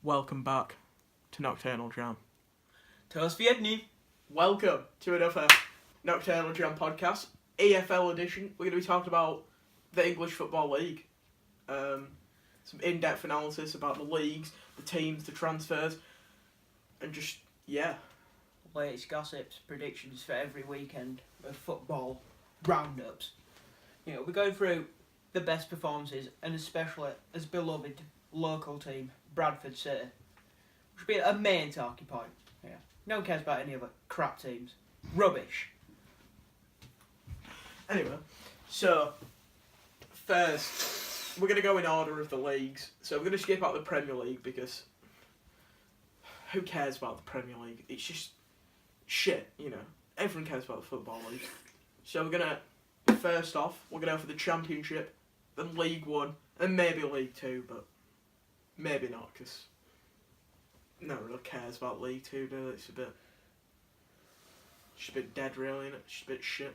welcome back to Nocturnal Jam. Toast Vietnam. Welcome to another Nocturnal Jam podcast, EFL edition. We're going to be talking about the English Football League. Some in-depth analysis about the leagues, the teams, the transfers, and just, Latest gossips, predictions for every weekend of football, roundups. We're going through the best performances, and especially as beloved local team, Bradford City. Which should be a main talking point. Yeah. No one cares about any other crap teams. Rubbish. Anyway, so first, we're going to go in order of the leagues. So we're going to skip out the Premier League because who cares about the Premier League? It's just shit, Everyone cares about the Football League. So we're going to, first off, we're going to go for the Championship, then League One, and maybe League Two, but maybe not because no one really cares about League Two, do they? It's just a bit dead, really, isn't it? It's just a bit shit.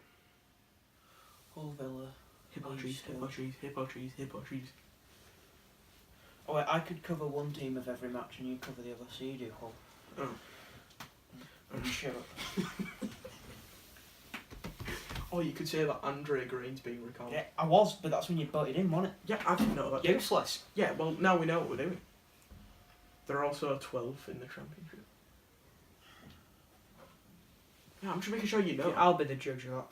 Hull Villa. Hippo cheese. Oh wait, I could cover one team of every match and you cover the other, so you do Hull. Oh. Shut up. Oh, you could say that Andrea Green's being recalled. Yeah, I was, but that's when you butted in, wasn't it? Yeah, I didn't know that. Useless. Yeah, well, now we know what we're doing. They're also 12th in the Championship. Yeah, I'm just making sure you know. Yeah, I'll be the judge of that.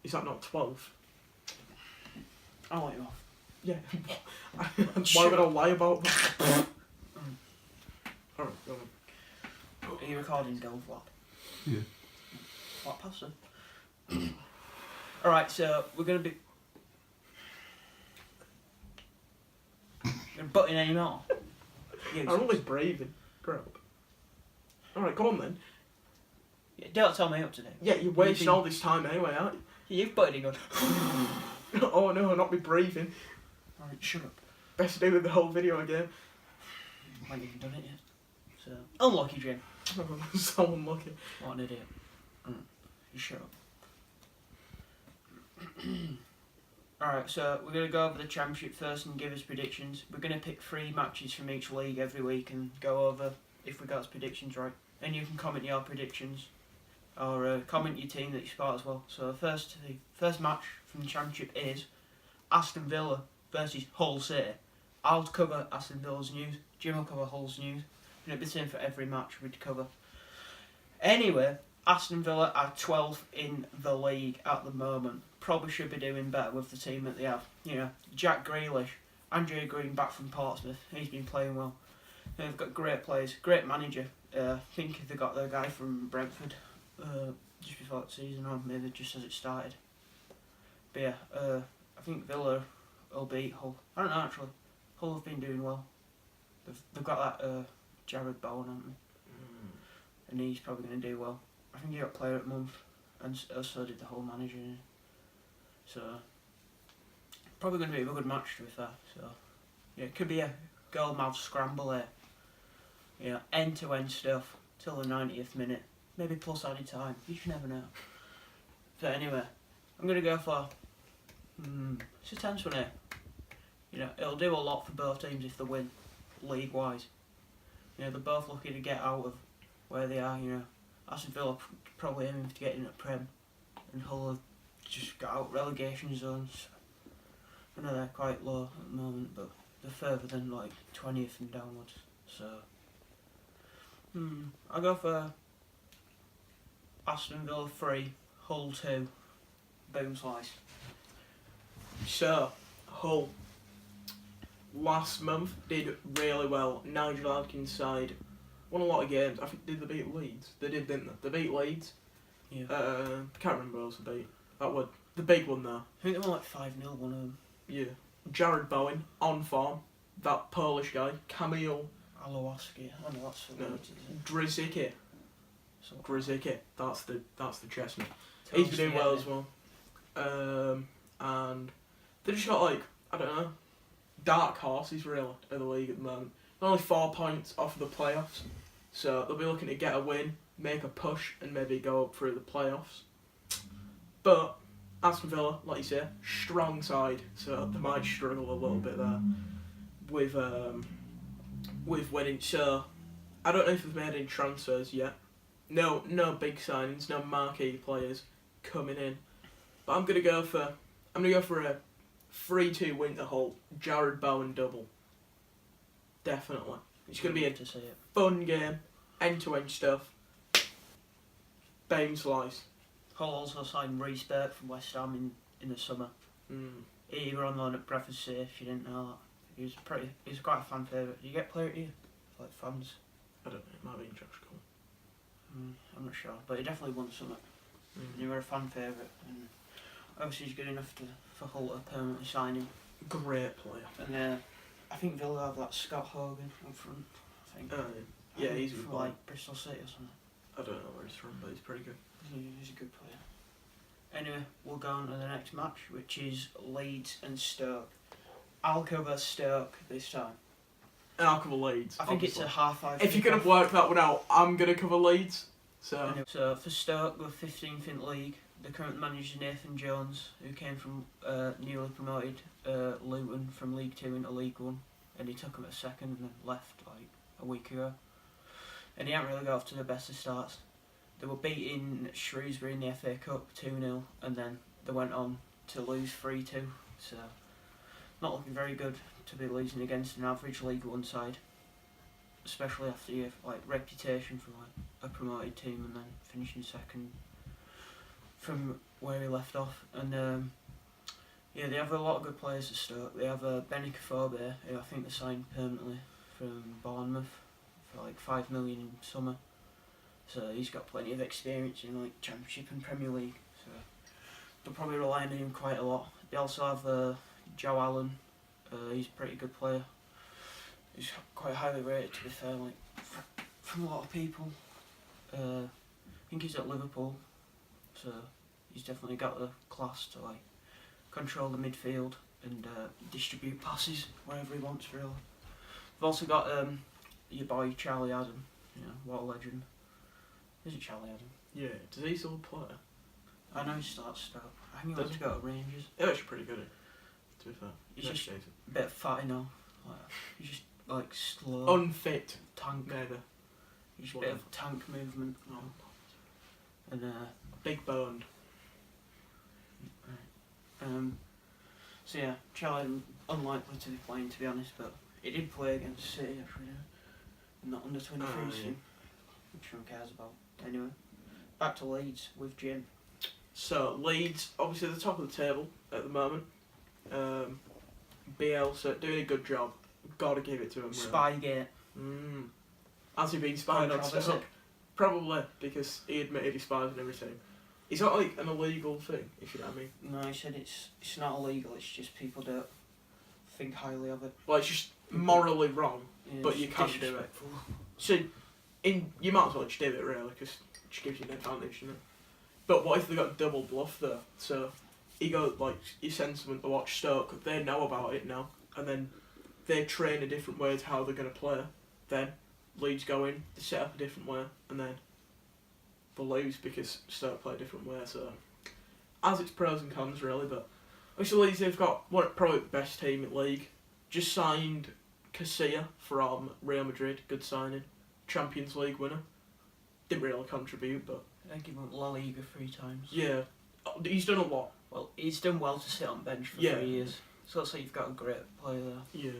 Is that not 12th? I'll let you off. Yeah. Why would I lie about that? Alright, go on. Are you recording Gold Flop? Yeah. What pasta? Alright, so we're going to be... You're butting any more? I'm always braving. Grow up. Alright, go on then. Yeah, don't tell me up to date. Yeah, you're wasting all this time anyway, aren't you? You've butted in good. Oh no, not be breathing. Alright, shut up. Best do with the whole video again. I haven't even done it yet. So, unlucky, Jim. So unlucky. What an idiot. You shut up. Alright, so we're going to go over the Championship first and give us predictions. We're going to pick 3 matches from each league every week and go over if we got his predictions right. And you can comment your predictions or comment your team that you support as well. So the first match from the Championship is Aston Villa versus Hull City. I'll cover Aston Villa's news, Jim will cover Hull's news, and it'll be the same for every match we'd cover. Anyway, Aston Villa are 12th in the league at the moment. Probably should be doing better with the team that they have. Jack Grealish, Andrea Green back from Portsmouth, he's been playing well. They've got great players, great manager. I think they got their guy from Brentford just before the season, or maybe just as it started. But yeah, I think Villa will beat Hull. I don't know actually. Hull have been doing well. They've got that Jared Bowen, haven't they? And he's probably going to do well. I think he got player of the month, and so did the Hull manager. So probably going to be a good match to be fair. So yeah, it could be a goal-mouth scramble there. End-to-end stuff till the 90th minute, maybe plus added time. You just never know. But anyway, I'm going to go for it's a tense one here. It'll do a lot for both teams if they win, league-wise. They're both lucky to get out of where they are. Aston Villa probably aiming to get in at Prem, and Hull have just got out relegation zones. I know they're quite low at the moment, but they're further than like 20th and downwards. So I'll go for Aston Villa 3, Hull 2. Boom slice. So, Hull last month did really well. Nigel Adkins' side won a lot of games. I think did they beat Leeds? They did, didn't they? They beat Leeds. Yeah. I can't remember who else they beat. That was the big one though. I think they won like 5-0 one of them. Yeah. Jared Bowen on form. That Polish guy, Kamil Alowaski. I know that's what it is. Drzycki. So, Grzycki. That's the chestnut. He's been doing well as well. And they just got I don't know, dark horses really in the league at the moment. They're only 4 points off of the playoffs, so they'll be looking to get a win, make a push, and maybe go up through the playoffs. But Aston Villa, like you say, strong side, so they might struggle a little bit there with with winning. So I don't know if they've made any transfers yet. No big signings, no marquee players coming in. But I'm gonna go for a 3-2 win to Hull. Jared Bowen double. Definitely. It's gonna be a fun game, end-to-end stuff. Bame slice. Hull also signed Reece Burke from West Ham in the summer. He was on loan at Bradford City, if you didn't know that. He was quite a fan favourite. Did you get player of the year? Like fans? I don't know, it might be Josh Cole. I'm not sure, but he definitely won something. And he was a fan favourite, and obviously he's good enough for Hull to permanently sign him. Great player. And I think Villa have like Scott Hogan up front. I think. Yeah, he's from like Bristol City or something. I don't know where he's from, but he's pretty good. He's a good player. Anyway, we'll go on to the next match, which is Leeds and Stoke. I'll cover Stoke this time. And I'll cover Leeds. I think obviously. It's a half-5. If you're going to work that one out, I'm going to cover Leeds. Anyway, so for Stoke, we're 15th in the league. The current manager Nathan Jones, who came from newly promoted Luton from League 2 into League 1, and he took them at second and then left like a week ago. And he hadn't really got off to the best of starts. They were beating Shrewsbury in the FA Cup 2-0, and then they went on to lose 3-2. So not looking very good to be losing against an average League 1 side, especially after your like reputation from like a promoted team and then finishing second from where he left off. And they have a lot of good players at Stoke. They have Benny Kofobe, who I think they signed permanently from Bournemouth for like $5 million in summer. So he's got plenty of experience in like Championship and Premier League. So they'll probably rely on him quite a lot. They also have Joe Allen. He's a pretty good player. He's quite highly rated, to be fair, like from a lot of people. I think he's at Liverpool, so he's definitely got the class to like control the midfield and distribute passes wherever he wants. Really. They've also got your boy Charlie Adam. What a legend. Is it Charlie Adam? Yeah. Does he still play? I know he starts Stoke. I think he wants to go to Rangers. He's actually pretty good. To be fair, He's just a bit fat, like he's just like slow. Unfit. Tank. Maybe. He's a bit of tank movement. Oh. And big boned. So yeah, Charlie unlikely to be playing, to be honest, but he did play against City actually, not under 23 team, which no one cares about. Anyway, back to Leeds with Jim. So Leeds, obviously at the top of the table at the moment. Bielsa doing a good job. Got to give it to him. Spygate. Has he been spying on Stoke? Probably, because he admitted he spies on everything. It's not like an illegal thing, if you know what I mean. No, he said it's not illegal. It's just people don't think highly of it. Well, it's just morally wrong, Yeah, but you can't do it. So, you might as well just do it really, because it just gives you an advantage, doesn't it? But what if they got double bluff though? So he sends someone to watch Stoke. They know about it now, and then they train a different way to how they're going to play. Then Leeds go in, they set up a different way, and then they'll lose because Stoke play a different way. So, as its pros and cons really, but obviously Leeds, they've got probably the best team in the league. Just signed Casilla from Real Madrid, good signing. Champions League winner. Didn't really contribute, but I think he won La Liga 3 times. yeah, he's done a lot. Well, he's done well to sit on bench for 3 years. So let's say you've got a great player there. Yeah,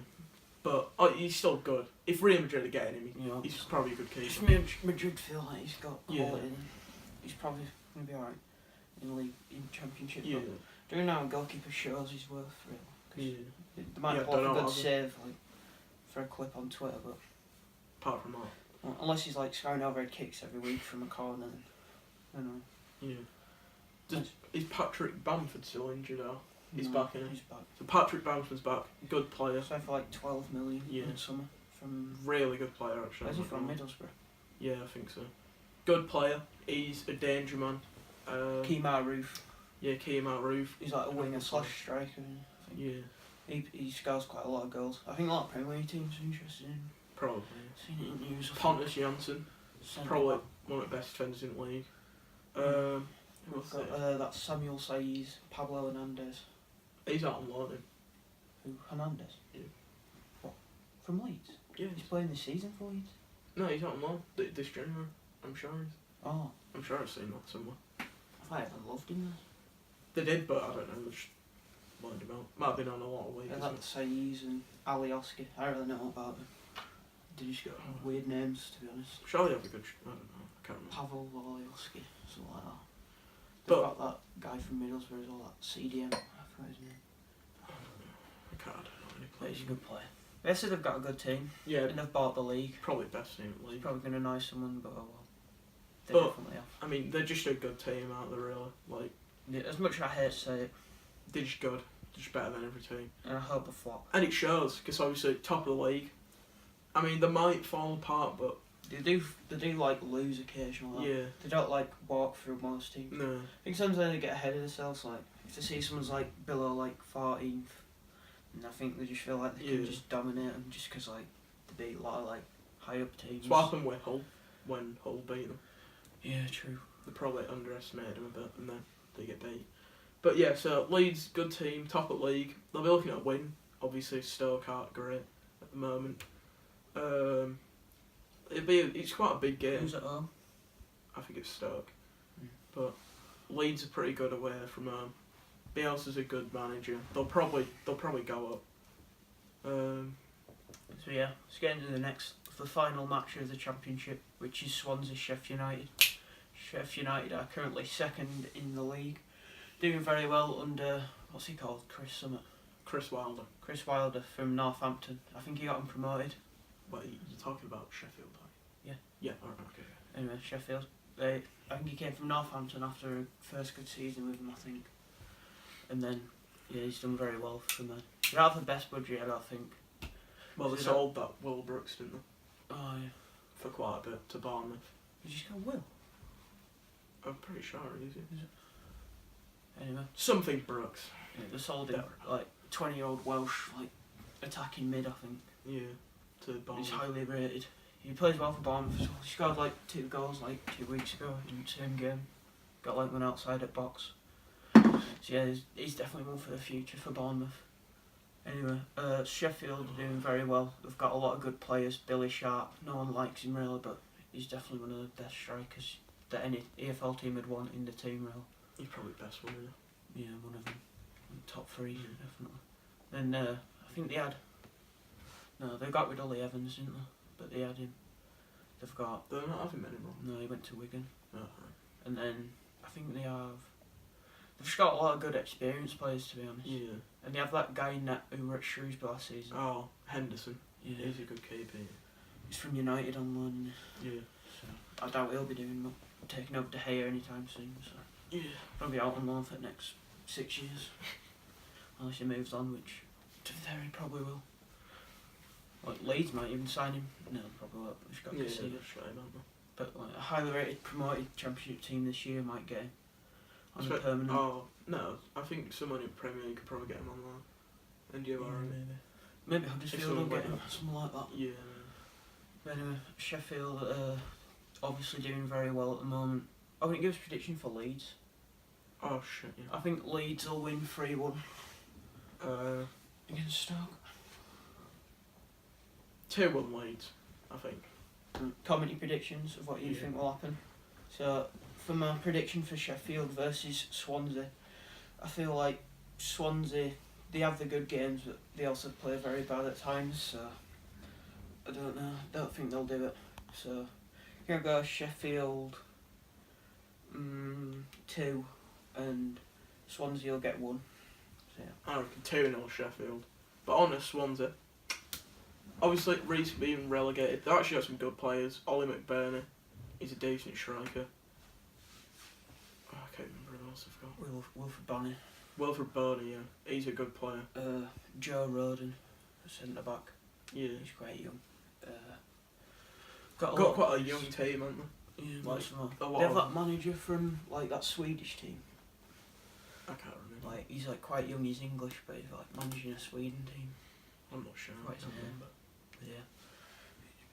but he's still good. If Real Madrid are getting him, he's probably a good keeper. Just Madrid feel like he's got quality. He's probably going to be alright in Championship. Yeah. Doing now a goalkeeper shows his worth, really. Yeah. They might pull off a good save for a clip on Twitter, but apart from that, unless he's like scoring overhead kicks every week from a corner, then, Yeah. Is Patrick Bamford still injured or? He's back, isn't he? He's back. So Patrick Bamford's back. Good player. So for like 12 million in summer. Really good player actually. Is he from Middlesbrough? Yeah, I think so. Good player. He's a danger man. Kemar Roof. Yeah, Kemar Roof. He's like a winger / striker. I think. Yeah. He scores quite a lot of goals. I think a lot of Premier League teams are interested in him. Probably. Seen it in news. Pontus Jansson. Probably one of the best defenders in the league. We've got that's Samuel Saiz, Pablo Hernandez. He's out on loan. Who? Hernandez? Yeah. What? From Leeds? Yeah. He's playing this season for Leeds. No, he's not on loan this January. I'm sure he's. Oh, I'm sure I've seen that somewhere. I thought everyone loved him. They did, but I don't know. They just lined him out. Might have been on a lot of leagues. They like Saiz and Ali Oski. I don't really know about them. They just got weird names, to be honest. Surely have a good. I don't know. I can't remember. Pavel Olioski, something like that. But- They've got that guy from Middlesbrough as well, that CDM. I forgot his name. I can't. I don't know any But he's players. a good player. They said they've got a good team, Yeah, and they've bought the league. probably best team in the He's league. probably going to annoy someone, but oh well. They But- definitely have. I mean, they're just a good team, aren't they? Really, like Yeah, as much as I hate to say it, they're just good. They're just better than every team, and I hope they flop. and it shows because obviously top of the league. I mean, they might fall apart, but They do like lose occasionally. yeah, They don't like walk through most teams. no, I think sometimes they get ahead of themselves. Like if they see someone's like below like 14th, and I think they just feel like they can Yeah. just dominate them just because like they beat a lot of like high up teams. it's what happened with Hull when Hull beat them. Yeah, true. They probably underestimated them a bit, and then they get beat. But yeah, so Leeds, good team, top of the league. They'll be looking at a win. Obviously, Stoke aren't great at the moment. It's quite a big game. Who's at home? I think it's Stoke. Mm. But Leeds are pretty good away from home. Bielsa's a good manager. They'll probably go up. So yeah, let's get into the final match of the championship, which is Swansea Sheffield United. Sheffield United are currently second in the league, doing very well under what's he called, Chris Wilder from Northampton. I think he got him promoted. But you're talking about Sheffield, aren't you? Yeah. Yeah. Alright. Okay. Anyway, Sheffield. I think he came from Northampton after a first good season with them, I think. And then, yeah, he's done very well from there. They don't have the best budget, I don't think. Well, they So sold that Will Brooks, didn't they? Oh, yeah. For quite a bit to Bournemouth. Did you just go Will? I'm pretty sure it is. Anyway, Something Brooks. yeah, they sold him, Don't like, 20-year-old Welsh, like, attacking mid, I think. Yeah. To Bournemouth. He's highly rated. He plays well for Bournemouth as well. He scored, like, 2 goals, like, 2 weeks ago in the same game. Got, like, one outside at box. So, yeah, he's definitely one for the future for Bournemouth. Anyway, Sheffield are doing very well. They've got a lot of good players. Billy Sharp, no one likes him really, but he's definitely one of the best strikers that any EFL team would want in the team, really. He's probably the best one, isn't he? Yeah, one of them. Top 3, definitely. Then I think they had... No, they got rid of Ollie Evans, didn't they? But they had him. They've got... They're not having anymore. No, he went to Wigan. Oh, right. And then I think they have... They've just got a lot of good experienced players, to be honest. Yeah. And they have that guy in that who were at Shrewsbury last season. Oh, Henderson. Yeah. He's a good keeper. He's from United on loan. Yeah. So I doubt he'll be doing taking over De Gea anytime soon. So Yeah. he'll be out on loan for the next 6 years. Unless he moves on, which to be fair he probably will. Like Leeds might even sign him. No, probably won't. We've got to see it. That's right, aren't they? But like a highly rated promoted championship team this year might get him on a Spe- permanent. Oh, no. I think someone in Premier League could probably get him on loan. And you are, Maybe Huddersfield will someone get went him, up. something like that. Yeah. But anyway, Sheffield obviously doing very well at the moment. I'm going to give us a prediction for Leeds. Oh, shit, yeah. I think Leeds will win 3-1 against Stoke. 2-1 Leeds, I think. Comment your predictions of what you Yeah. think will happen. So, for my prediction for Sheffield versus Swansea, I feel like Swansea, they have the good games, but they also play very bad at times, so I don't know. I don't think they'll do it. So, I'm going to go Sheffield 2 and Swansea will get 1. So, yeah. I reckon 2-0 Sheffield. But on to Swansea. Obviously, Reece being relegated. They've actually got some good players. Ollie McBurney, he's a decent striker. Oh, I can't remember who else I've got. Wilfred Bonny. Wilfred Boney, yeah. He's a good player. Joe Roden, centre back. Yeah. He's quite young. Got lot- quite a young team, haven't they? Yeah, like, lots more. a lot They have of that manager from like that Swedish team. I can't remember. Like he's like quite young. He's English, but he's like managing a Sweden team. I'm not sure. Quite I can't his name. remember.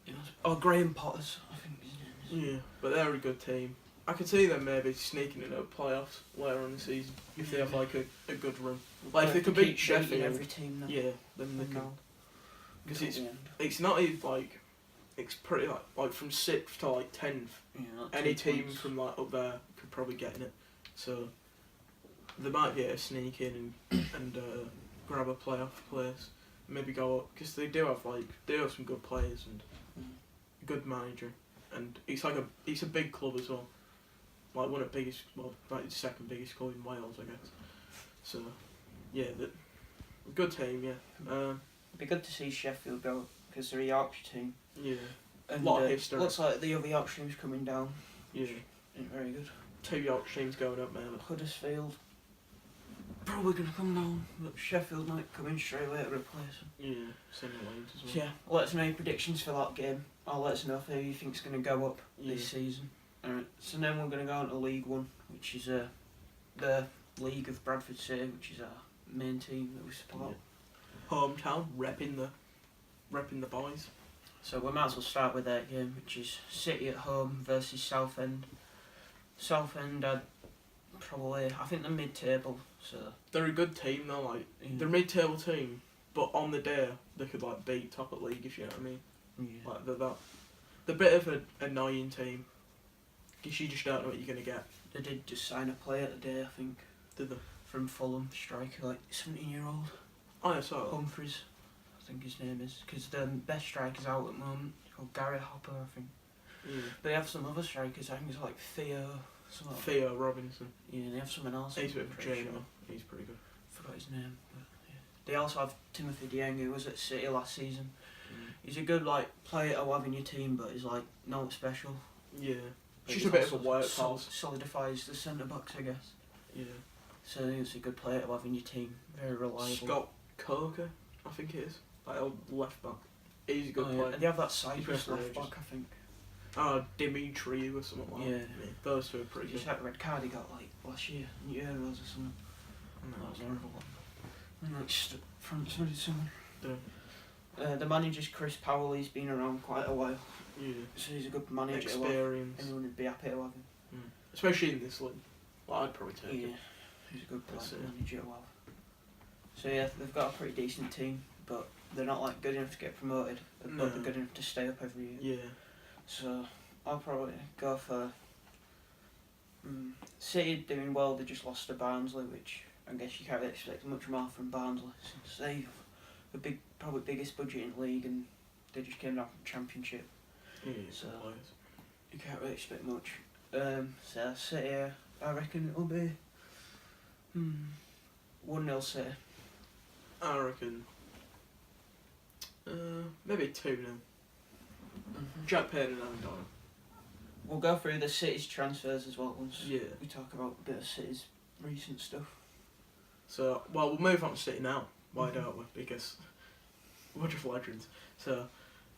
Yeah. Oh, Graham Potters, I think his name is. Yeah, but they're a good team. I could see them maybe sneaking into playoffs later on the season if they have like a good run. Like if they could beat keep beating Sheffield, every team now. yeah, then they from could. now. because Till the end. it's not even like it's pretty like from 6th to like 10th. Yeah, like Any 2 team points. from like up there could probably get in it. So they might be able to sneak in and grab a playoff place, maybe go up because they do have some good players and a good manager, and it's a big club as well, like one of the biggest, like the second biggest club in Wales, I guess. So yeah, a good team, yeah. It'd be good to see Sheffield go because they're a Yorkshire team. Yeah, And lot of history. looks like the other Yorkshire team's coming down. Yeah, Ain't very good. 2 Yorkshire teams going up, man. Huddersfield probably going to come down, but Sheffield might come in straight away to replace them. Yeah, similar leagues as well. So yeah, let us know your predictions for that game. I'll let us know who you think's going to go up Yeah. this season. Alright, so then we're going to go on to League One, which is the league of Bradford City, which is our main team that we support. Yeah. Hometown, repping the boys. So we might as well start with that game, which is City at home versus Southend. Southend had probably, I think they're mid-table, so... They're a good team though, like, they're a mid-table team, but on the day, they could like beat top of league, if you know what I mean. Yeah. Like, they're a bit of an annoying team, because you just don't know what you're going to get. They did just sign a player today, I think, Did they? from Fulham, striker, like 17-year-old. Oh, yeah, so. Humphreys, I think his name is, because the best striker's out at the moment, called Gary Hopper, I think. Yeah. But they have some other strikers, I think it's like Theo, something like that. Theo Robinson. Yeah, they have someone else. He's a bit of a pretty German. sure. He's pretty good. Forgot his name. But yeah. They also have Timothy Dieng, who was at City last season. Mm. He's a good like player to have in your team, but he's like not special. Yeah. But Just he's a bit of a also workhorse. Solidifies the centre backs, I guess. Yeah. So I think it's a good player to have in your team. Very reliable. Scott Coker, I think it is. Like old left back. He's a good Oh, yeah. player. And they have that Cyprus been for left ages. back, I think. Dimitri or something like that. Yeah. Those two are pretty He just good. had a red card he got like last year in the Euros or something. That was horrible. And like front footed someone. Yeah. The manager's Chris Powell. He's been around quite a while, Yeah. so he's a good manager. to have. Experience. Anyone would be happy to have him. Especially in this league. Well, I'd probably take Yeah, it. he's a good That's it. manager to have. So yeah, they've got a pretty decent team, but they're not like good enough to get promoted, but No. they're good enough to stay up every year. Yeah. So I'll probably go for City doing well. They just lost to Barnsley, which I guess you can't really expect much more from Barnsley since they've the probably biggest budget in the league and they just came down from the Championship. Yeah. So- Players. You can't really expect much. So City, I reckon it'll be 1-0 City. I reckon. Maybe 2-0. Jack Payne and Alan Donald. We'll go through the City's transfers as well once Yeah. we talk about a bit of City's recent stuff. So, well, we'll move on to City now. Why don't we? Because we're just legends. So,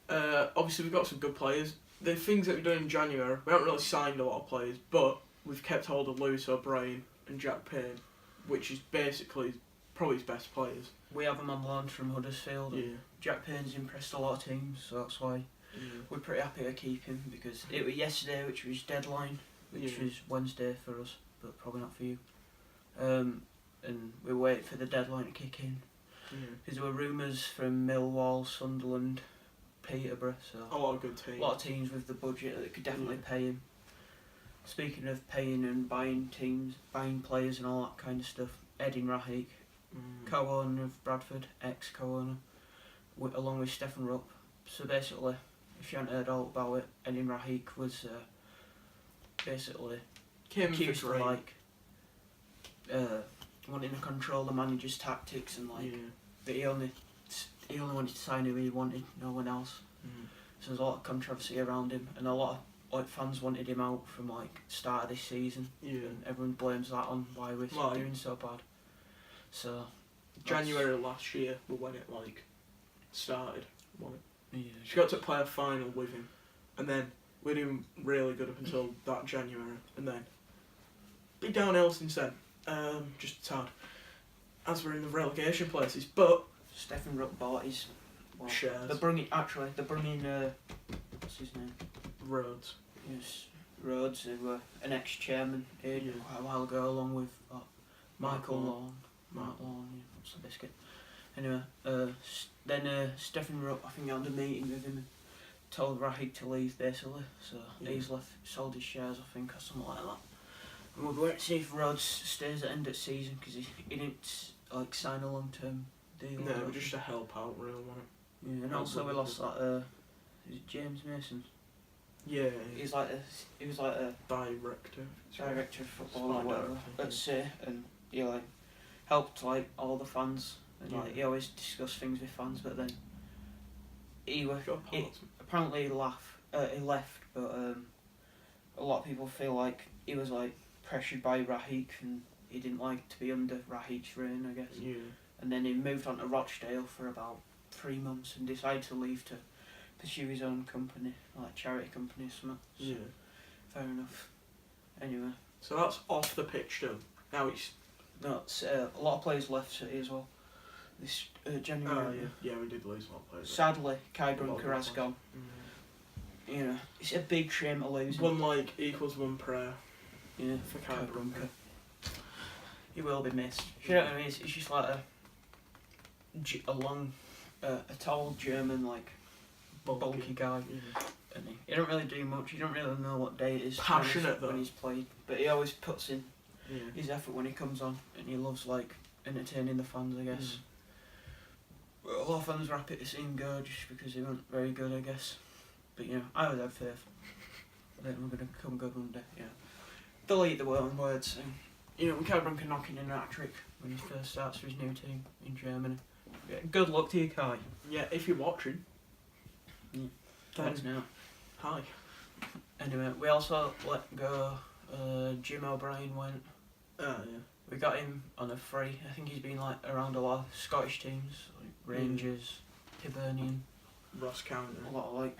obviously we've got some good players. The things that we've done in January, we haven't really signed a lot of players, but we've kept hold of Lewis O'Brien and Jack Payne, which is basically probably his best players. We have him on loan from Huddersfield. Yeah. Jack Payne's impressed a lot of teams, so that's why we're pretty happy to keep him because it was yesterday, which was deadline, which Yeah. was Wednesday for us, but probably not for you. And we wait for the deadline to kick in because there were rumours from Millwall, Sunderland, Peterborough, so A lot of good a teams. lot of teams with the budget that could definitely pay him. Speaking of paying and buying teams, buying players and all that kind of stuff, Edin Rahik, co-owner of Bradford, ex-co-owner, along with Stefan Rupp. So basically, if you haven't heard all about it, Edin Rahik was basically Came accused for of great. like wanting to control the manager's tactics and like that he only wanted to sign who he wanted, no one else. So there's a lot of controversy around him, and a lot of like fans wanted him out from like start of this season, Yeah. and everyone blames that on why we're Well, doing so bad. So January last year was when it like started. yeah, She got to play a final with him, and then we're doing really good up until that January, and then big downhill since then. Just sad, as we're in the relegation places. But Stefan Rupp bought his shares, They're bringing what's his name? Rhodes. Yes, Rhodes, who were an ex-chairman here quite a while ago, along with Michael Lawn. Lawn. Mark Lawn, yeah, what's the biscuit? Anyway, then Stephen Rupp, I think, had a meeting with him and told Rahik to leave, basically. So he's left, sold his shares, I think, or something like that. And we'll wait to see if Rhodes stays at end of season, because he didn't sign a long-term deal. No, it was just a help out, really, wasn't it? Yeah, and also we lost that. Is it James Mason? Yeah. He was like a director of football or whatever. Let's say, and he helped all the fans, and he always discussed things with fans. But then apparently he left, but a lot of people feel like he was pressured by Rahik, and he didn't like to be under Rahik's reign, I guess. Yeah. And then he moved on to Rochdale for about 3 months and decided to leave to pursue his own company, charity company or something. So, yeah. Fair enough. Anyway. So that's off the pitch though. Now it's... That's a lot of players left City as well. This January. Oh yeah, we did lose a lot of players. Sadly, Kai Brunker has gone. You know, it's a big shame to lose him. One like equals one prayer. Yeah, for Kai Brunker. He will be missed. You know what I mean? It's just like a tall German, bulky guy. Yeah. And he don't really do much. You don't really know what day it is. Passionate though. When he's played, but he always puts in Yeah. his effort when he comes on, and he loves entertaining the fans, I guess. But a lot of fans were happy to see him go just because he wasn't very good, I guess. But I would have faith. I think we're going to come good one day. Yeah. Delete the word words. And, Kai Brunker knocking in a hat-trick when he first starts for his new team in Germany. Yeah, good luck to you, Kai. Yeah, if you're watching. Thanks now. Hi. Anyway, we also let go. Jim O'Brien went. Oh yeah. We got him on a free. I think he's been around a lot of Scottish teams, like Rangers, Hibernian, Ross County. a lot of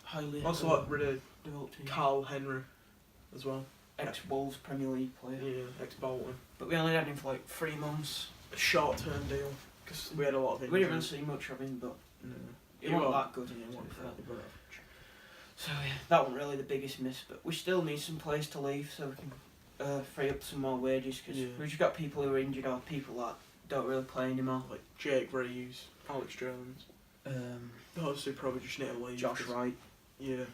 highly. Also got rid of developed teams. Carl Henry as well. Ex-Wolves Premier League player. Yeah, ex-Bolton. But we only had him for 3 months. A short-term deal because we had a lot of injuries. We didn't really see much of him, but no. he wasn't that good. So yeah, that wasn't really the biggest miss. But we still need some players to leave so we can free up some more wages, because we've just got people who are injured or people that don't really play anymore. Like Jake Reeves, Alex Jones. Those who probably just need to leave. Josh Wright. Yeah.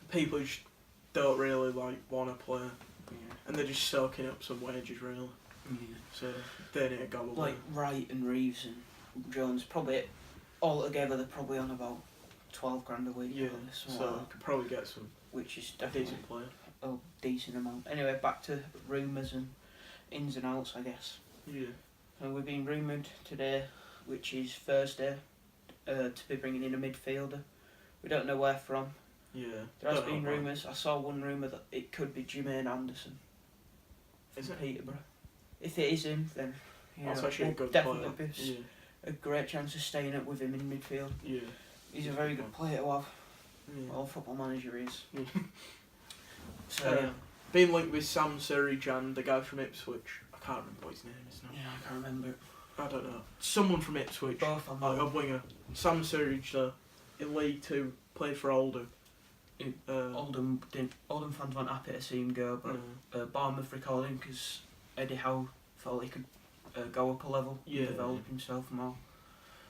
People who just don't really want to play, and they're just soaking up some wages really. Yeah. So they need to go away. Wright and Reeves and Jones, probably all together they're probably on about 12 grand a week. Yeah. So could probably get some. Which is definitely decent player. A decent amount. Anyway, back to rumours and ins and outs, I guess. Yeah. So we've been rumoured today, which is Thursday, to be bringing in a midfielder. We don't know where from. Yeah. There has been rumours. I saw one rumour that it could be Jermaine Anderson. Is it? Peterborough. If it is him, then that's actually a good definitely player. be a great chance of staying up with him in midfield. Yeah. He's a very good player to have. Yeah. Well, football manager is. Yeah. So being linked with Sam Surridge and the guy from Ipswich. I can't remember what his name is now. yeah, I can't remember it. I don't know. Someone from Ipswich. Both on a winger. Sam Surridge though, in League 2, played for Oldham. Oldham fans weren't happy to see him go, but Bournemouth recalled him because Eddie Howe felt he could go up a level and develop himself more.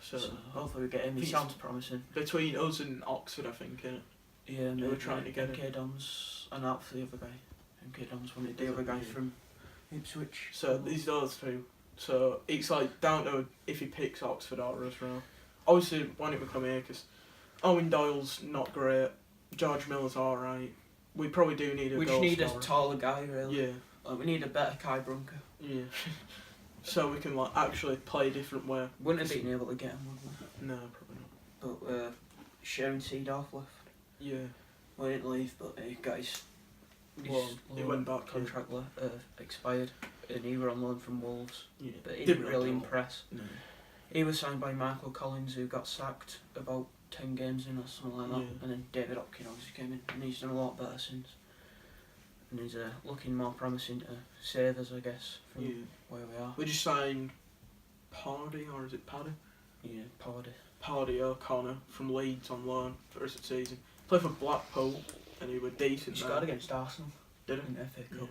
So hopefully we get him. He sounds promising. Between us and Oxford, I think, innit? Yeah, they were trying to get MK Dons and out for the other guy. MK Dons wanted the other guy from Ipswich. So these those two. So it's down to if he picks Oxford or us, right? Obviously, why don't we come here? Because Owen Doyle's not great. George Miller's alright. We probably do need a We just need a taller guy, really. Yeah. We need a better Kai Brunker. Yeah. So we can actually play a different way. Wouldn't have been able to get him, would we? No, probably not. But Sharon Seedorf left. Yeah. Well, he didn't leave, but he got his he went back. Contract expired, and he were on loan from Wolves. Yeah. But he didn't really impress. No. He was signed by Michael Collins, who got sacked about 10 games in or something like that. Yeah. And then David Hopkins obviously came in, and he's done a lot better since. And he's looking more promising to save us, I guess, from where we are. We just signed Pardy, or is it Paddy? Yeah, Pardy. Pardy O'Connor from Leeds on loan for the rest of the season. Played for Blackpool, and he was decent. He scored against Arsenal. Did he? In the FA Cup.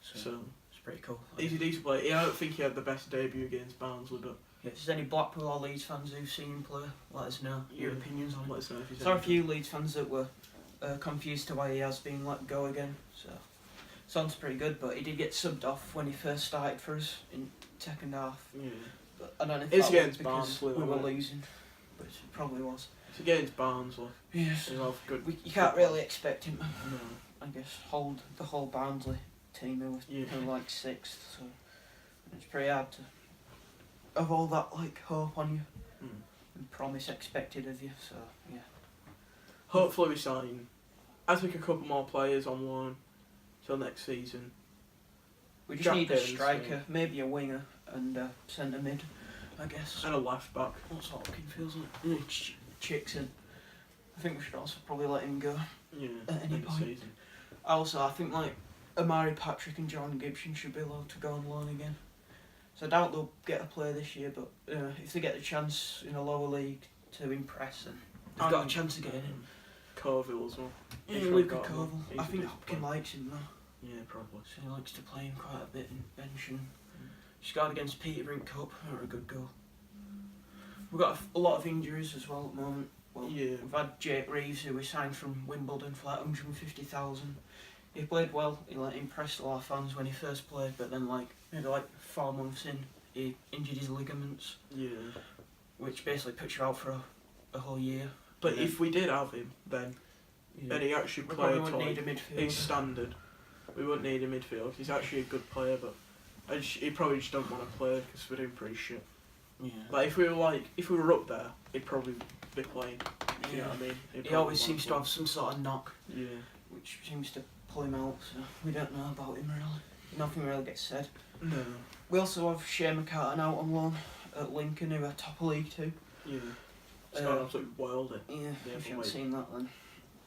So it's pretty cool. He's a decent player. I don't think he had the best debut against Barnsley, but if there's any Blackpool or Leeds fans who've seen him play, let us know your opinions on Let it. us know if he's There are a few Leeds fans that were confused to why he has been let go again. So sounds pretty good, but he did get subbed off when he first started for us in second half. Yeah. But I don't know if It's that was against because Barnsley, we were wasn't it? losing, but it probably was. It's against Barnsley. Yes. He'll have good. You can't really expect him to, No. I guess, hold the whole Barnsley team who Yeah. were like 6th, so it's pretty hard to have all that like hope on you and promise expected of you. So yeah. Hopefully we sign. I think a couple more players on loan till next season. We just Jack need a Burns, striker, maybe a winger, and a centre mid, I guess. And a left back. That's what Hopkins feels like. Chicks in. I think we should also probably let him go. Yeah. At any end of point. season. Also, I think like Amari Patrick and John Gibson should be allowed to go on loan again. So I doubt they'll get a play this year, but if they get the chance in a lower league to impress, then they've got a chance of getting in. Colville as well. Yeah, He's Luca got him. Koval. He's I a think decent Hopkins player. likes him though. Yeah, probably. So he likes to play him quite a bit and bench him. He scored against Peterborough Cup, or a good goal. We've got a lot of injuries as well at the moment. Well, Yeah. we've had Jake Reeves, who we signed from Wimbledon for like 150,000. He played well. He like impressed a lot of fans when he first played, but then maybe 4 months in, he injured his ligaments, Yeah. which basically puts you out for a whole year. But Yeah. if we did have him, then and he actually We probably played wouldn't to need a his midfielder. standard, we wouldn't need a midfield. He's actually a good player, but he probably just don't want to play because we're doing pretty shit. Yeah. Like if we were up there, he'd probably be playing. You know what I mean? He'd He probably always wanna seems to play. have some sort of knock, Yeah. which seems to pull him out, so we don't know about him really. Nothing really gets said. No. We also have Shane McCartan out on loan at Lincoln, who are top of League 2. Yeah. It's got Uh, absolutely wild it. Yeah, Yeah, if you but haven't wait. seen that then,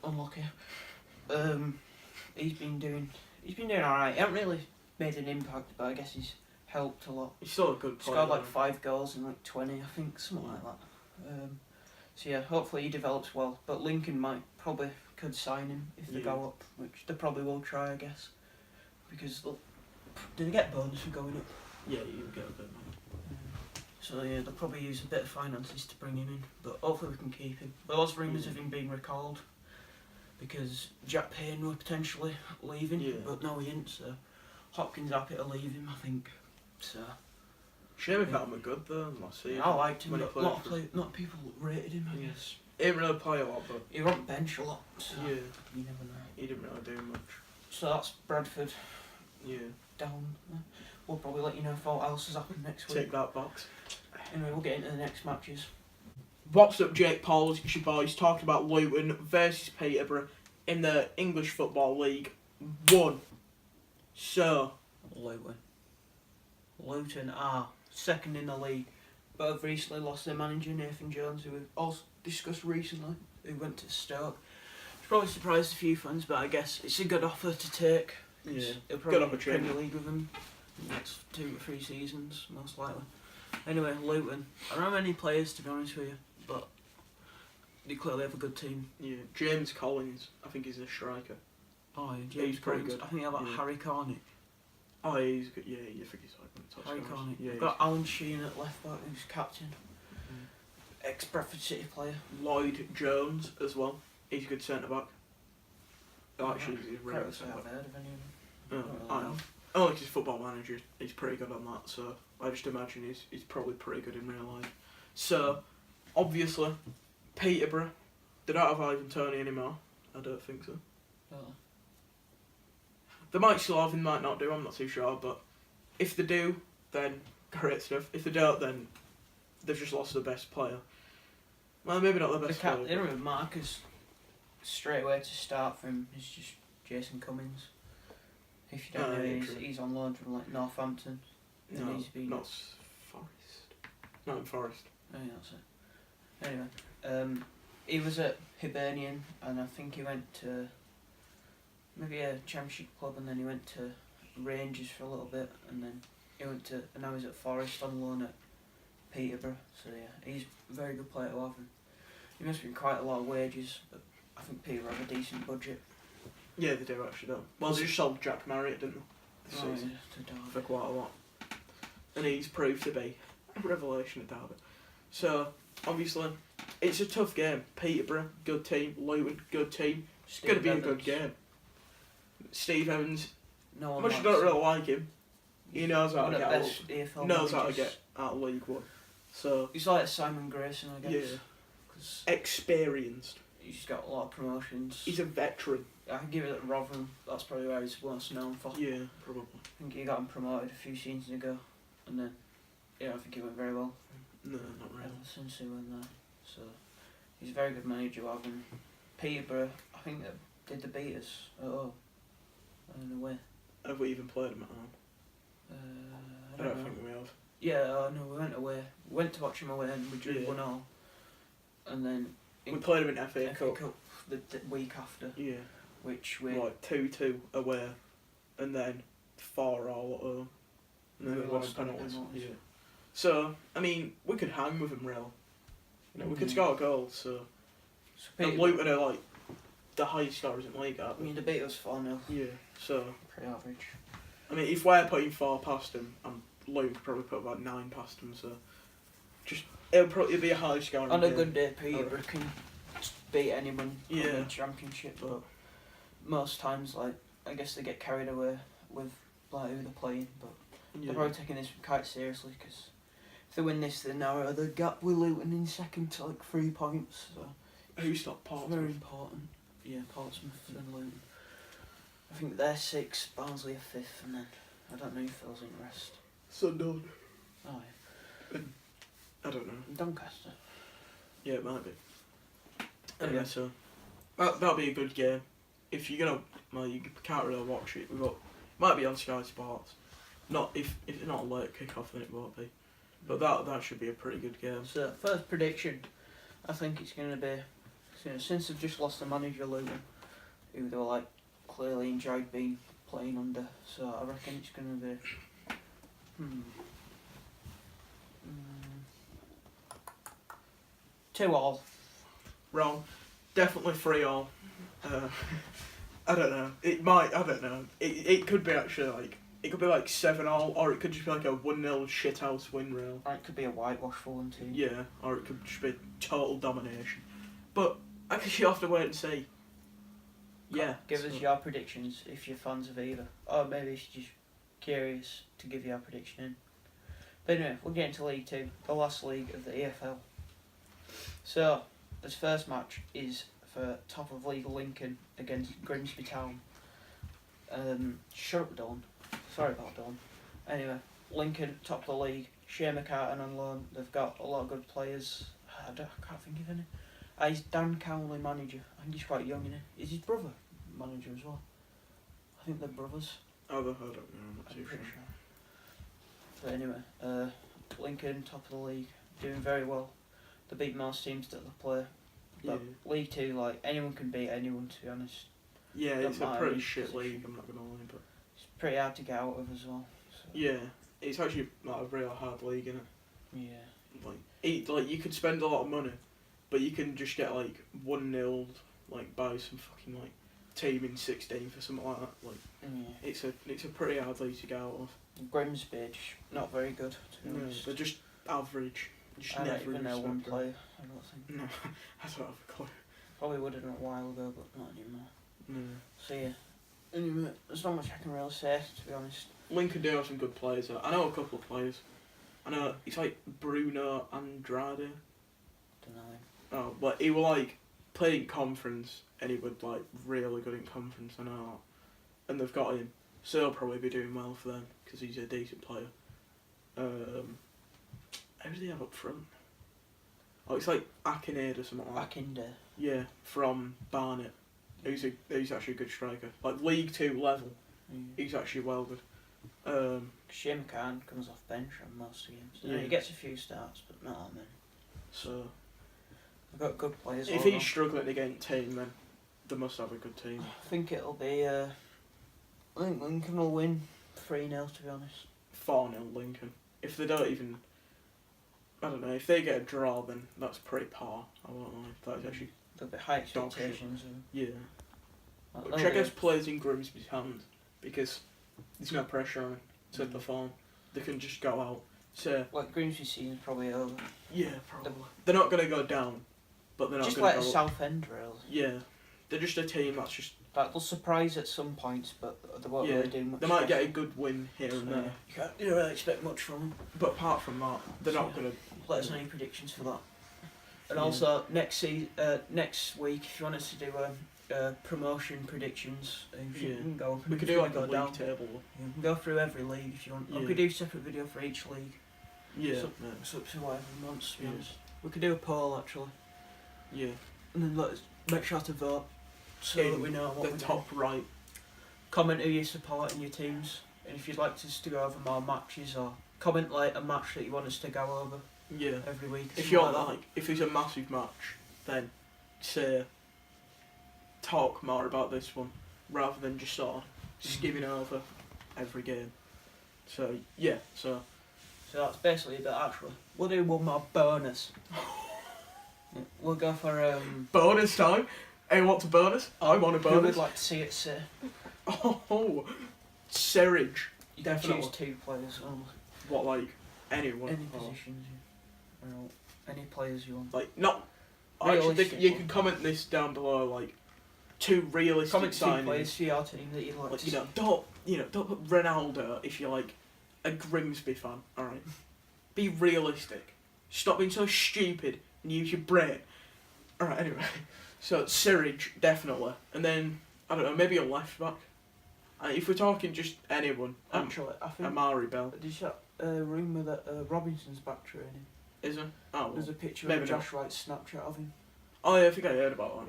unlucky. He's been doing alright. He hasn't really made an impact, but I guess he's helped a lot. He's still a good player. Scored like though. 5 goals in like 20, I think, something like that. So yeah, hopefully he develops well. But Lincoln probably could sign him if they Yeah. go up, which they probably will try, I guess. Because do they get bonus for going up? Yeah, you get a bit more. So yeah, they'll probably use a bit of finances to bring him in, but hopefully we can keep him. There was rumours of him being recalled because Jack Payne were potentially leaving, Yeah. but no, he didn't. So Hopkins happy to leave him, I think. So Shame if that were good though last season. I liked him, when he but played a lot for- of people rated him, I Yeah. guess. He didn't really play a lot, but He were on bench a lot, so yeah, you never know. he didn't really do much. So that's Bradford Yeah. down. We'll probably let you know if all else has happened next week. Tick that box. Anyway, we'll get into the next matches. What's up, Jake Paul? It's your boys talking about Luton versus Peterborough in the English Football League 1. So, Luton are second in the league, but have recently lost their manager Nathan Jones, who we've also discussed recently, who went to Stoke. It's probably surprised a few fans, but I guess it's a good offer to take. yeah, He'll good probably be opportunity. Premier League with them in the next 2 to 3 seasons, most likely. Anyway, Luton. I don't have any players, to be honest with you, but they clearly have a good team. Yeah, James Collins, I think he's a striker. Oh, yeah, He's James pretty Collins. good. I think they have like Yeah. Harry Cornick. Oh, yeah, he's good. Yeah, you think he's like one of the top Harry scorers. Cornick. Yeah, We've got Alan Sheehan at left back, who's captain. Ex-Bradford City player. Lloyd Jones as well. He's a good centre back. Oh, actually, he's a really Quite good say centre I've back. heard of any of them. Oh, I know. Oh, like his football manager, he's pretty good on that, so I just imagine he's probably pretty good in real life. So, obviously, Peterborough, they don't have Ivan Toney anymore. I don't think so. Oh. They might still have him, might not do, I'm not too sure, but if they do, then great stuff. If they don't, then they've just lost the best player. Well, maybe not the The best captain, player. with Marcus, straight away to start from is just Jason Cummings. If you don't know, yeah, true. he's on loan from like Northampton. No, And he's been. not Forest. Not in Forest. Oh, yeah, that's it. Anyway, he was at Hibernian, and I think he went to maybe a Championship club, and then he went to Rangers for a little bit, and then he went to, and now he's at Forest on loan at Peterborough. So yeah, he's a very good player to have. And he must be quite a lot of wages, but I think Peterborough have a decent budget. Yeah, they do actually, don't. Well, they just sold Jack Marriott, didn't they? This Oh, season. yeah, to Derby. For quite a lot. And he's proved to be revelation at Derby. So, obviously, it's a tough game. Peterborough, good team. Luton, good team. It's going to be a good game. Steve Evans, No much I don't really like him, he knows how to get get out of League One. So he's like Simon Grayson, I guess. Yeah. 'Cause experienced. he's got a lot of promotions. He's a veteran. I can give it at Rotherham. That's probably where he's most known for. Yeah, probably. I think he got him promoted a few seasons ago, and then I think he went very well No, not really. ever since he went there. So he's a very good manager. And Peterborough, I think did the beat us at all in a way. Have we even played him at home? I I don't don't know. think we have. Yeah, no, we went away. We went to watch him away and we drew Yeah. 1-0. And then We played him in FA FA Cup. Cup the week after, Yeah. which we Like 2-2 away, and then 4-all at home. And then We we won lost on on penalties. penalties. Yeah. So, I mean, we could hang with him, real. We could Mhm. score goals, so. So And Peterborough, Luton are like the highest scorers in the league, I aren't they? mean, they beat us 4-0. Yeah, so. Pretty average. I mean, if we're putting 4 past them, Luton could probably put about 9 past them, so. It'll probably be a high scoring On a game. good day, Peterborough can beat anyone in Yeah. the championship, but most times, like, I guess they get carried away with like who they're playing, but Yeah. they're probably taking this quite seriously because if they win this, they narrow the gap with Luton in second to like 3 points. So Who stopped it's Portsmouth? very important. Yeah, Portsmouth and Luton. I think they're 6th, Barnsley are 5th, and then I don't know who fills in the rest. Sunderland. Oh, I don't know. yeah. Doncaster. Yeah, it might be. Yeah. Anyway, so that'll be a good game. If you're gonna, well, you can't really watch it. Might be on Sky Sports. Not if it's not a late kick-off, then it won't be. But that should be a pretty good game. So first prediction, I think it's going to be since they've just lost the manager Luton, who they were like clearly enjoyed being playing under. So I reckon it's going to be 2-2. Wrong. Definitely 3-3. I don't know. It might. I don't know. It could be actually like. It could be like 7-7, or it could just be like a 1-0 shithouse win, real. Or it could be a whitewash for one team. Yeah, or it could just be total domination. But I guess you have to wait and see. Yeah. Give us your predictions if you're fans of either. Or maybe it's just curious to give your prediction in. But anyway, we'll get into League 2, the last league of the EFL. So, this first match is for top of league Lincoln against Grimsby Town. Shut up, Dawn. Sorry about Dawn. Anyway, Lincoln, top of the league. Shea McCartan on loan. They've got a lot of good players. I can't think of any. He's Dan Cowley manager. I think he's quite young, isn't he? Is his brother manager as well? I think they're brothers. I don't know. I'm not too pretty sure. But anyway, Lincoln, top of the league, doing very well. They beat most teams that they play. But League 2, like, anyone can beat anyone, to be honest. Yeah, Don't it's a matter pretty whose shit position. league, I'm not going to lie, but... It's pretty hard to get out of as well. So. Yeah, it's actually like a real hard league, isn't it? Yeah. Like, you could spend a lot of money, but you can just get, like, 1-0, like, by some fucking, like, team in 16th or something like that. Like, Yeah. it's a pretty hard league to get out of. Grimsby, not very good, to be No, honest. they're just average. Just I don't never even know respect one them. player, I don't think. No, I don't have a clue. Probably would have done it a while ago, but not anymore. No. So yeah. Anyway, there's not much I can really say, to be honest. Lincoln do have some good players though. I know a couple of players. I know it's like Bruno Andrade. Don't know him. Oh, but he will like play in conference and he would like really good in conference. I know that. And they've got him, so he'll probably be doing well for them because he's a decent player. Who do they have up front? Oh, it's like Akinade or something like that. Back in there. Yeah, from Barnet. He's actually a good striker. Like League 2 level, he's actually well good. Shea McCann comes off bench on most games. Yeah. He gets a few starts, but not that many. So They've got good players. if all he's struggling to get a team, then they must have a good team. I think it'll be. I think Lincoln will win 3-0, to be honest. 4-0 Lincoln. If they don't even, I don't know. If they get a draw, then that's pretty par. I won't lie. That's actually There'll be high Dog shit. expectations. yeah. And Which I guess plays in Grimsby's hands because there's no pressure on them to perform. They can just go out So Like Grimsby season's probably over. yeah, probably. They're not going to go down, but they're not Just going like to a go up. Southend, really. Yeah, they're just a team that's just. Like, they'll surprise at some points, but they won't Yeah, really do much. they might get a good win here and there, You don't really expect much from them. but apart from that, they're not going to. Let us know your predictions for that. And Yeah. also next week, if you want us to do promotion predictions, you Yeah. can go. We could if do you like a wanna league go down. table. You can go through every league if you want. Or Yeah. we could do a separate video for each league. Yeah, So- yeah, It's up to whatever he wants, to be Yeah. honest. We could do a poll actually, yeah. and then let us make sure to vote so In that we know what The we're top right. Comment who you support in your teams, and if you'd like us to go over more matches, or comment like a match that you want us to go over Yeah. every week. If something you're that. like, if it's a massive match, then say talk more about this one rather than just sort of skimming over every game. So yeah, so So that's basically it, but actually, we'll do one more bonus. Yeah, we'll go for bonus time. Anyone wants a bonus? I want a who would bonus. like to see it say. Oh, Serridge. You can Definitely. choose 2 players only. What, like anyone? Any Or, positions, yeah. Or any players you want. like not. Actually, Realistic you one. can comment this down below. Like 2 realistic Comment 2 signings. players for your team that you'd like Like, to you see. know, don't put Ronaldo if you're like a Grimsby fan. All right, be realistic. Stop being so stupid and use your brain. All right, anyway. So Serridge definitely, and then I don't know, maybe a left back. If we're talking just anyone, Actually, I think. Amari Bell Did you see that rumour that Robinson's back training? isn't. Oh, well. There's a picture maybe of not. Josh Wright's Snapchat of him. Oh yeah, I think I heard about that.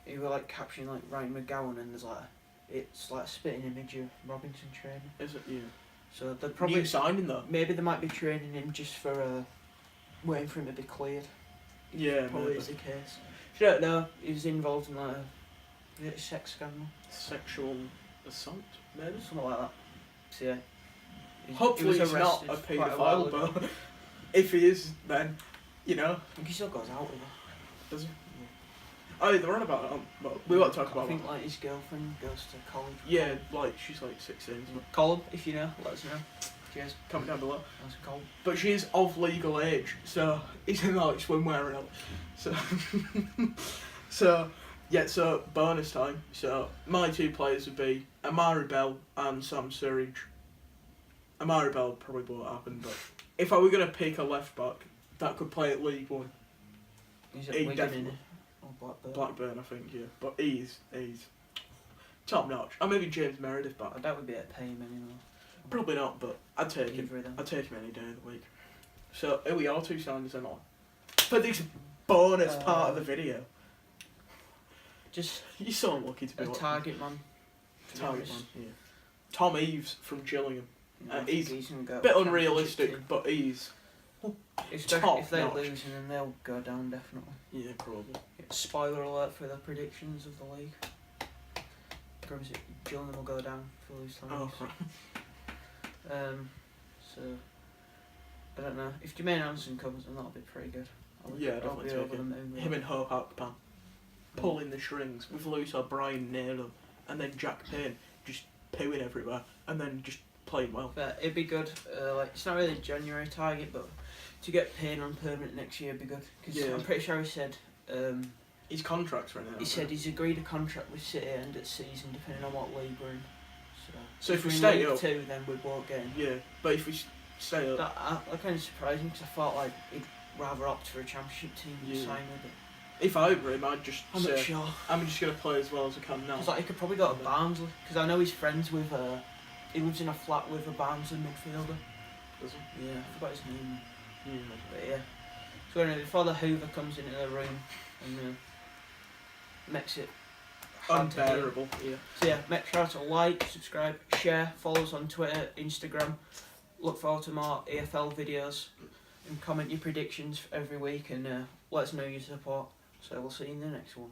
He were like captioning like Ryan McGowan, and there's like it's like a spitting image of Robinson training. Is it? Yeah. So they're probably New signing though. maybe they might be training him just for waiting for him to be cleared. Yeah, Probably maybe. is the case. If you don't know, he was involved in like a sex scandal, Sexual assault, maybe. something like that. So yeah. Hopefully he was he's not a arrested quite while paedophile, ago. but if he is, then you know. I think he still goes out with her. Does he? Oh, they're on about it. But we won't talk I about think that. like his girlfriend goes to college. Yeah, like she's like 16. So Colin, if you know, let us know. Cheers. comment down below. That's Colin. But she is of legal age, so he's in like swimwear and all. So, so bonus time. So my 2 players would be Amari Bell and Sam Surridge. Amari Bell probably won't happen, but if I were gonna pick a left back that could play at League One, He's at he Wigan, definitely. innit? Or Blackburn. Blackburn, I think, yeah. But he's top notch. Or maybe James Meredith back. I doubt we'd be able to pay him anymore. Probably not, but I'd take him. Either of them. I'd take him any day of the week. So, who are your 2 signings then on? For this bonus part of the video. Just You're so unlucky to be a watching. target man. to be Target man, honest. yeah. Tom Eves from Gillingham. I think he's gonna go Bit Championship unrealistic, team. but he's... Especially top if they notch. lose, and then they'll go down definitely. Yeah, probably. Spoiler alert for the predictions of the league. Gillingham will go down if they lose to Oh, Leeds. So I don't know if Jermaine Anderson comes, then that'll be pretty good. Yeah, I'll definitely be take over him. the moon with Him that. and Hope Akpan pulling the strings with Lewis O'Brien near them, and then Jack Payne just pooing everywhere, and then just playing well. But it'd be good. Like it's not really a January target, but to get Payne on permanent next year would be good. Because Yeah. I'm pretty sure he said. His contract's right now. He said he's agreed a contract with City end of season, depending on what league we're in. So if we we're in stay League up, 2, then we won't get him. yeah. But if we stay up, That kind of surprised me because I thought like he'd rather opt for a championship team than Yeah. sign with it. if I were him, I'd just I'm not say, sure. I'm just gonna play as well as I can now. Because like he could probably go to Barnsley because I know he's friends with. He lives in a flat with a Barnsley midfielder. Does he? Yeah, I forgot his name. Yeah. But yeah. So anyway, before the Hoover comes into the room and makes it hard to hear. Unbearable. Yeah. So yeah, make sure to like, subscribe, share, follow us on Twitter, Instagram. Look forward to more AFL videos and comment your predictions every week and let us know your support. So we'll see you in the next one.